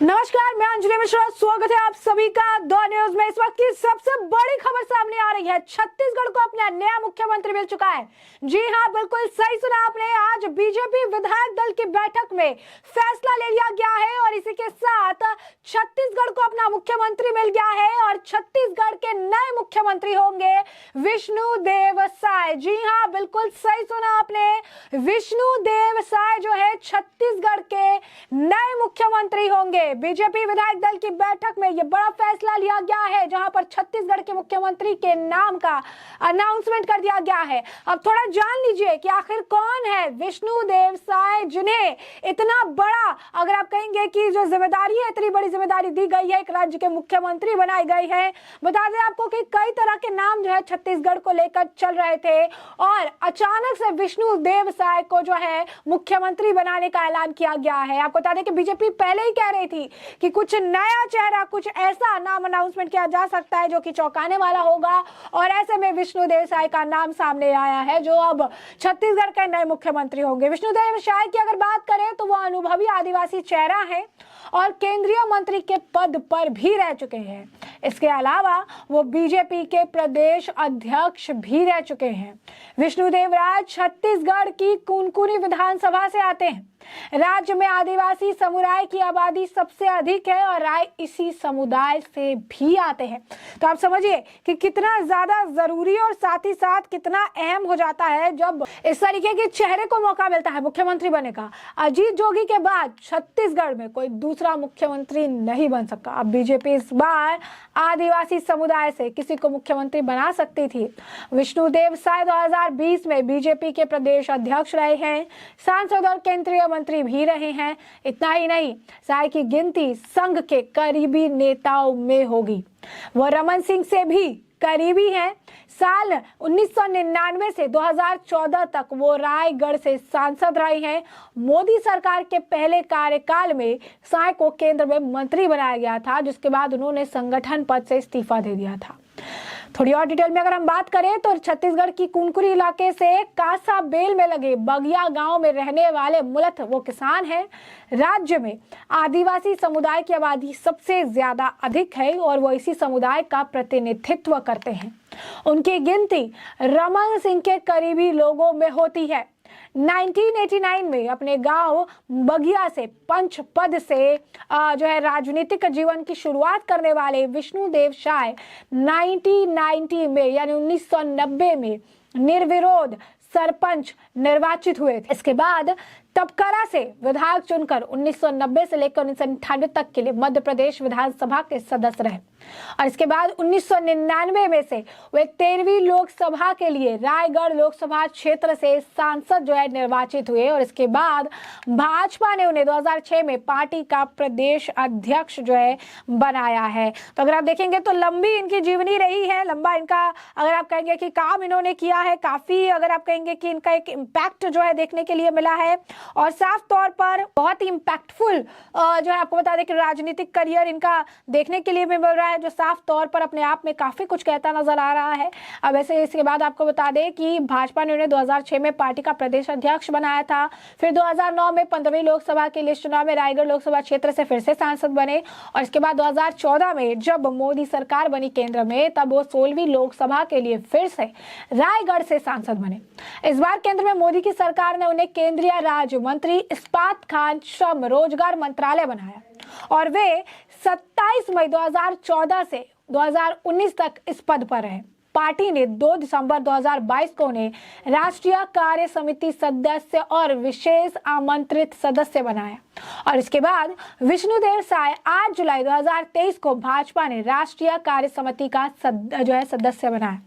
नमस्कार, मैं अंजलि मिश्रा। स्वागत है आप सभी का द न्यूज में। इस वक्त की सबसे बड़ी खबर सामने आ रही है। छत्तीसगढ़ को अपना नया मुख्यमंत्री मिल चुका है। जी हां, बिल्कुल सही सुना आपने। आज बीजेपी विधायक दल की बैठक में फैसला ले लिया गया है और इसी के साथ छत्तीसगढ़ को अपना मुख्यमंत्री मिल गया है और छत्तीसगढ़ के नए मुख्यमंत्री होंगे विष्णुदेव साय। जी हां, बिल्कुल सही सुना आपने। विष्णुदेव साय जो है छत्तीसगढ़ के नए मुख्यमंत्री होंगे। बीजेपी विधायक दल की बैठक में यह बड़ा फैसला लिया गया है, जहां पर छत्तीसगढ़ के मुख्यमंत्री के नाम का अनाउंसमेंट कर दिया गया है। अब थोड़ा जान लीजिए कि आखिर कौन है विष्णुदेव साय, जिन्हें इतना बड़ा, अगर आप कहेंगे कि जो जिम्मेदारी है, इतनी बड़ी जिम्मेदारी दी गई है, एक राज्य के मुख्यमंत्री बनाए गए हैं। बता दें आपको कि कई तरह के नाम जो है छत्तीसगढ़ को लेकर चल रहे थे और अचानक से विष्णुदेव साय को जो है मुख्यमंत्री बनाने का ऐलान किया गया है। आपको बता दें कि बीजेपी पहले ही कह रही थी कि कुछ नया चेहरा, कुछ ऐसा नाम अनाउंसमेंट किया जा सकता है जो कि चौंकाने वाला होगा, और ऐसे में विष्णुदेव साय का नाम सामने आया है, जो अब छत्तीसगढ़ के नए मुख्यमंत्री होंगे। विष्णुदेव साय की अगर बात करें तो वो अनुभवी आदिवासी चेहरा है और केंद्रीय मंत्री के पद पर भी रह चुके हैं। इसके अलावा वो बीजेपी के प्रदेश अध्यक्ष भी रह चुके हैं। विष्णुदेव राज छत्तीसगढ़ की कुनकुनी विधानसभा से आते हैं। राज्य में आदिवासी समुदाय की आबादी सबसे अधिक है और राय इसी समुदाय से भी आते हैं। तो आप समझिए कि कितना ज्यादा जरूरी और साथ ही साथ कितना अहम हो जाता है जब इस तरीके के चेहरे को मौका मिलता है मुख्यमंत्री बनने का। अजीत जोगी के बाद छत्तीसगढ़ में कोई दूसरा मुख्यमंत्री नहीं बन सकता। अब बीजेपी इस बार आदिवासी समुदाय से किसी को मुख्यमंत्री बना सकती थी। विष्णुदेव साय 2020 में बीजेपी के प्रदेश अध्यक्ष रहे हैं, सांसद और केंद्रीय मंत्री भी रहे हैं। इतना ही नहीं, साय की गिनती संघ के करीबी नेताओं में होगी। वो रमन सिंह से भी करीबी हैं। साल 1999 से 2014 तक वो रायगढ़ से सांसद रहे हैं। मोदी सरकार के पहले कार्यकाल में साय को केंद्र में मंत्री बनाया गया था, जिसके बाद उन्होंने संगठन पद से इस्तीफा दे दिया था। थोड़ी और डिटेल में अगर हम बात करें तो छत्तीसगढ़ की कुनकुरी इलाके से कासा बेल में लगे बगिया गांव में रहने वाले मुलत वो किसान हैं। राज्य में आदिवासी समुदाय की आबादी सबसे ज्यादा अधिक है और वो इसी समुदाय का प्रतिनिधित्व करते हैं। उनकी गिनती रमन सिंह के करीबी लोगों में होती है। 1989 में अपने गांव बगिया से पंच पद से जो है राजनीतिक जीवन की शुरुआत करने वाले विष्णुदेव साय 1990 में यानी 1990 में निर्विरोध सरपंच निर्वाचित हुए थे। इसके बाद तपकरा से विधायक चुनकर 1990 से लेकर 1998 तक के लिए मध्य प्रदेश विधानसभा के सदस्य रहे और इसके बाद 1999 में से वे 13वीं लोकसभा के लिए रायगढ़ लोकसभा क्षेत्र से सांसद जो है निर्वाचित हुए और इसके बाद भाजपा ने उन्हें 2006 में पार्टी का प्रदेश अध्यक्ष जो है बनाया है। तो अगर आप देखेंगे तो लंबी इनकी जीवनी रही है, लंबा इनका, अगर आप कहेंगे कि काम इन्होंने किया है काफी, अगर आप कहेंगे कि इनका एक इम्पैक्ट जो है देखने के लिए मिला है और साफ तौर पर बहुत ही इम्पैक्टफुल जो है आपको बता दें कि राजनीतिक करियर इनका देखने के लिए भी मिल रहा है, जो साफ तौर पर अपने आप में काफी कुछ कहता नजर आ रहा है। अब ऐसे इसके बाद आपको बता दें कि भाजपा ने उन्हें 2006 में पार्टी का प्रदेश अध्यक्ष बनाया था। फिर 2009 में 15वीं लोकसभा के लिए चुनाव में रायगढ़ लोकसभा क्षेत्र से फिर से सांसद बने और इसके बाद 2014 में जब मोदी सरकार बनी केंद्र में, तब वो 16वीं लोकसभा के लिए फिर से रायगढ़ से सांसद बने। इस बार केंद्र में मोदी की सरकार ने उन्हें केंद्रीय राज्य मंत्री इस्पात खान श्रम रोजगार मंत्रालय बनाया और वे 27 मई 2014 से 2019 तक इस पद पर रहे। पार्टी ने 2 दिसंबर 2022 को उन्हें राष्ट्रीय कार्य समिति सदस्य और विशेष आमंत्रित सदस्य बनाया और इसके बाद विष्णुदेव साय 8 जुलाई 2023 को भाजपा ने राष्ट्रीय कार्य समिति का जो है सदस्य बनाया।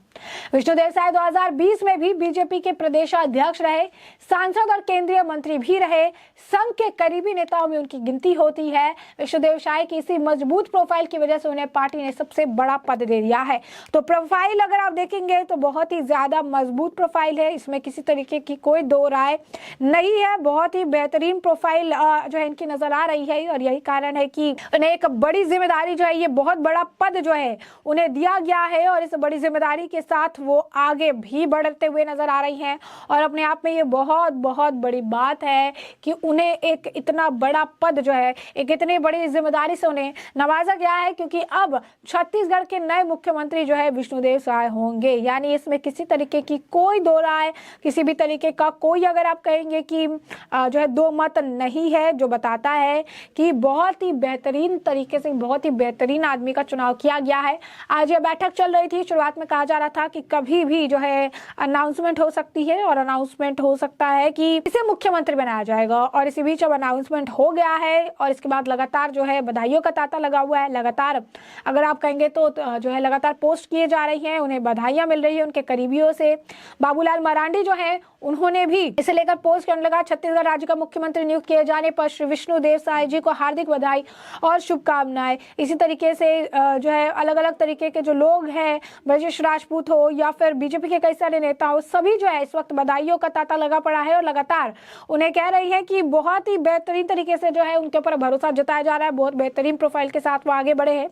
विष्णुदेव साय 2020 में भी बीजेपी के प्रदेश अध्यक्ष रहे, सांसद और केंद्रीय मंत्री भी रहे। संघ के करीबी नेताओं में उनकी गिनती होती है। विष्णुदेव साय की इसी मजबूत प्रोफाइल की वजह से उन्हें पार्टी ने सबसे बड़ा पद दे दिया है। तो प्रोफाइल अगर आप देखेंगे तो बहुत ही ज्यादा मजबूत प्रोफाइल है, इसमें किसी तरीके की कोई दो राय नहीं है। बहुत ही बेहतरीन प्रोफाइल जो है इनकी नजर आ रही है और यही कारण है कि उन्हें एक बड़ी जिम्मेदारी जो है, ये बहुत बड़ा पद जो है उन्हें दिया गया है और इस बड़ी जिम्मेदारी के साथ वो आगे भी बढ़ते हुए नजर आ रही हैं और अपने आप में ये बहुत बहुत बड़ी बात है कि उन्हें एक इतना बड़ा पद जो है, एक इतनी बड़ी जिम्मेदारी से उन्हें नवाजा गया है, क्योंकि अब छत्तीसगढ़ के नए मुख्यमंत्री जो है विष्णुदेव साय होंगे। यानी इसमें किसी तरीके की कोई दो राय, किसी भी तरीके का कोई, अगर आप कहेंगे कि जो है दो मत नहीं है, जो बताता है कि बहुत ही बेहतरीन तरीके से, बहुत ही बेहतरीन आदमी का चुनाव किया गया है। आज ये बैठक चल रही थी, शुरुआत में कहा जा रहा था कि कभी भी जो है अनाउंसमेंट हो सकती है और अनाउंसमेंट हो सकता है कि इसे मुख्यमंत्री बनाया जाएगा, और इसी बीच अब अनाउंसमेंट हो गया है और इसके बाद लगातार जो है बधाइयों का तांता लगा हुआ है। लगातार अगर आप कहेंगे तो जो है लगातार पोस्ट किए जा रही हैं, उन्हें बधाइयां मिल रही है उनके करीबियों से। बाबूलाल मरांडी जो है उन्होंने भी इसे लेकर पोस्ट करने लगा। छत्तीसगढ़ राज्य का मुख्यमंत्री नियुक्त किए जाने पर श्री विष्णुदेव साय जी को हार्दिक बधाई और शुभकामनाएं। इसी तरीके से जो है अलग अलग तरीके के जो लोग हैं, ब्रजेश राजपूत हो या फिर बीजेपी के कई सारे नेता हो, सभी जो है इस वक्त बधाइयों का तांता लगा पड़ा है और लगातार उन्हें कह रही है कि बहुत ही बेहतरीन तरीके से जो है उनके ऊपर भरोसा जताया जा रहा है। बहुत बेहतरीन प्रोफाइल के साथ वो आगे बढ़े हैं।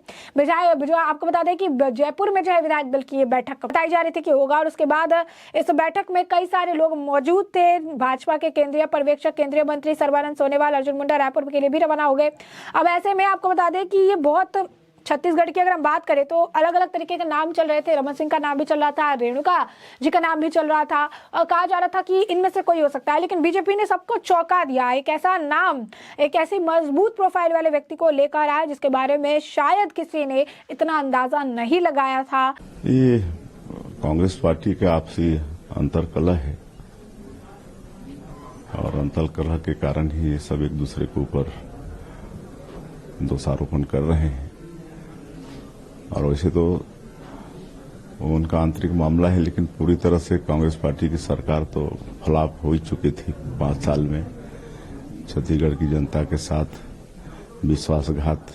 जो आपको बता दें कि जयपुर में जो है विधायक दल की ये बैठक बताई जा रही थी कि होगा, और उसके बाद इस बैठक में कई सारे लोग मौजूद थे। भाजपा के केंद्रीय पर्यवेक्षक, केंद्रीय मंत्री सर्बानंद सोनोवाल, अर्जुन मुंडा रायपुर के लिए भी रवाना हो गए। अब ऐसे में आपको बता दें कि ये बहुत छत्तीसगढ़ की अगर हम बात करें तो अलग अलग तरीके के नाम चल रहे थे। रमन सिंह का नाम भी चल रहा था, रेणुका जी का नाम भी चल रहा था और कहा जा रहा था कि इनमें से कोई हो सकता है, लेकिन बीजेपी ने सबको चौंका दिया। एक ऐसा नाम, एक ऐसी मजबूत प्रोफाइल वाले व्यक्ति को लेकर आया जिसके बारे में शायद किसी ने इतना अंदाजा नहीं लगाया था। ये कांग्रेस पार्टी के आपसी अंतरकलह है और अंतरकलह के कारण ही ये सब एक दूसरे के ऊपर दोषारोपण कर रहे हैं। और वैसे तो उनका आंतरिक मामला है, लेकिन पूरी तरह से कांग्रेस पार्टी की सरकार तो फ्लॉप हो ही चुकी थी। 5 साल में छत्तीसगढ़ की जनता के साथ विश्वासघात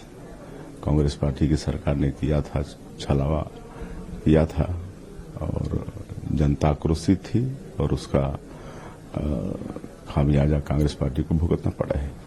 कांग्रेस पार्टी की सरकार ने किया था, छलावा किया था और जनता आक्रोशित थी और उसका खामियाजा कांग्रेस पार्टी को भुगतना पड़ा है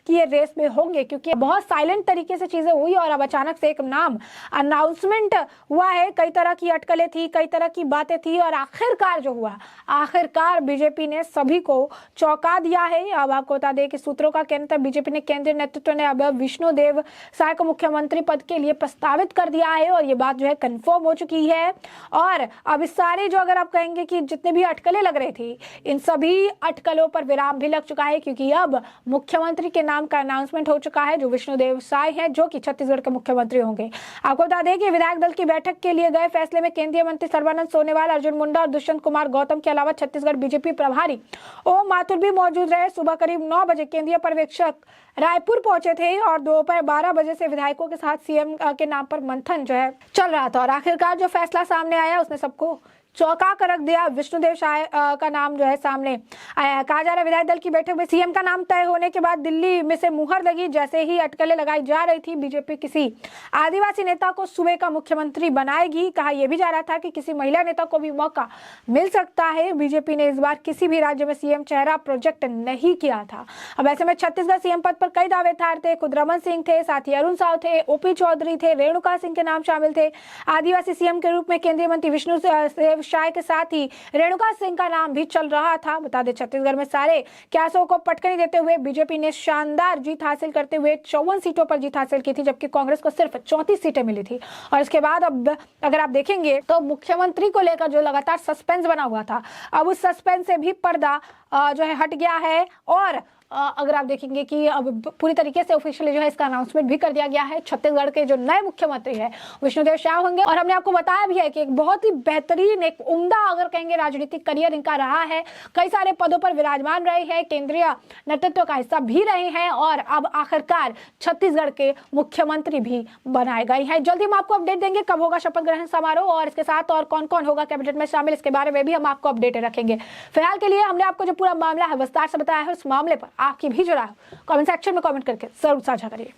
कि ये रेस में होंगे, क्योंकि बहुत साइलेंट तरीके से चीजें हुई और अब अचानक से एक नाम अनाउंसमेंट हुआ है। कई तरह की अटकलें थी, कई तरह की बातें थी और आखिरकार जो हुआ, आखिरकार बीजेपी ने सभी को चौंका दिया है। अब आपको बता दें कि सूत्रों का कहना था बीजेपी ने केंद्रीय नेतृत्व ने अब विष्णुदेव साय को मुख्यमंत्री पद के लिए प्रस्तावित कर दिया है और ये बात जो है कंफर्म हो चुकी है। और अब इस सारे जो अगर आप कहेंगे कि जितने भी अटकलें लग रही थी, इन सभी अटकलों पर विराम भी लग चुका है, क्योंकि अब मुख्यमंत्री के नाम का अनाउंसमेंट हो चुका है जो विष्णुदेव साय हैं, जो कि छत्तीसगढ़ के मुख्यमंत्री होंगे। आपको बता दें कि विधायक दल की बैठक के लिए गए फैसले में केंद्रीय मंत्री सर्बानंद सोनोवाल, अर्जुन मुंडा और दुष्यंत कुमार गौतम के अलावा छत्तीसगढ़ बीजेपी प्रभारी ओम माथुर भी मौजूद रहे। सुबह करीब 9 बजे केंद्रीय पर्यवेक्षक रायपुर पहुंचे थे और दोपहर 12 बजे से विधायकों के साथ सीएम के नाम पर मंथन जो है चल रहा था और आखिरकार जो फैसला सामने आया उसने सबको चौंका कर रख दिया। विष्णुदेव साय का नाम जो है सामने आया। कहा जा रहा है विधायक दल की बैठक में सीएम का नाम तय होने के बाद दिल्ली में से मुहर लगी। जैसे ही अटकलें लगाई जा रही थी, बीजेपी किसी आदिवासी नेता को सूबे का मुख्यमंत्री बनाएगी। कहा यह भी जा रहा था कि किसी महिला नेता को भी मौका मिल सकता है। बीजेपी ने इस बार किसी भी राज्य में सीएम चेहरा प्रोजेक्ट नहीं किया था। अब ऐसे में छत्तीसगढ़ सीएम पद पर कई दावेदार थे। खुद रमन सिंह थे, साथ ही अरुण साव थे, ओपी चौधरी थे, रेणुका सिंह के नाम शामिल थे। आदिवासी सीएम के रूप में केंद्रीय मंत्री विष्णुदेव साय के साथ ही रेणुका सिंह का नाम भी चल रहा था। बता दें छत्तीसगढ़ में सारे क्यासों को पटकनी देते हुए बीजेपी ने शानदार जीत हासिल करते हुए 54 सीटों पर जीत हासिल की थी, जबकि कांग्रेस को सिर्फ 34 सीटें मिली थी। और इसके बाद अब अगर आप देखेंगे तो मुख्यमंत्री को लेकर जो लगातार सस्पेंस बना हुआ था, अब उस सस्पेंस से भी पर्दा जो है हट गया है। और अगर आप देखेंगे कि अब पूरी तरीके से ऑफिशियली जो है इसका अनाउंसमेंट भी कर दिया गया है। छत्तीसगढ़ के जो नए मुख्यमंत्री है विष्णुदेव साय होंगे और हमने आपको बताया भी है कि एक बहुत ही बेहतरीन, एक उम्दा अगर कहेंगे राजनीतिक करियर इनका रहा है। कई सारे पदों पर विराजमान रहे हैं, केंद्रीय नेतृत्व का हिस्सा भी रहे हैं और अब आखिरकार छत्तीसगढ़ के मुख्यमंत्री भी बनाए गए हैं। जल्दी हम आपको अपडेट देंगे कब होगा शपथ ग्रहण समारोह और इसके साथ और कौन कौन होगा कैबिनेट में शामिल, इसके बारे में भी हम आपको अपडेट रखेंगे। फिलहाल के लिए हमने आपको जो पूरा मामला है विस्तार से बताया है। उस मामले पर आपकी भी जो राय कमेंट सेक्शन में कमेंट करके जरूर साझा करिए।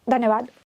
धन्यवाद।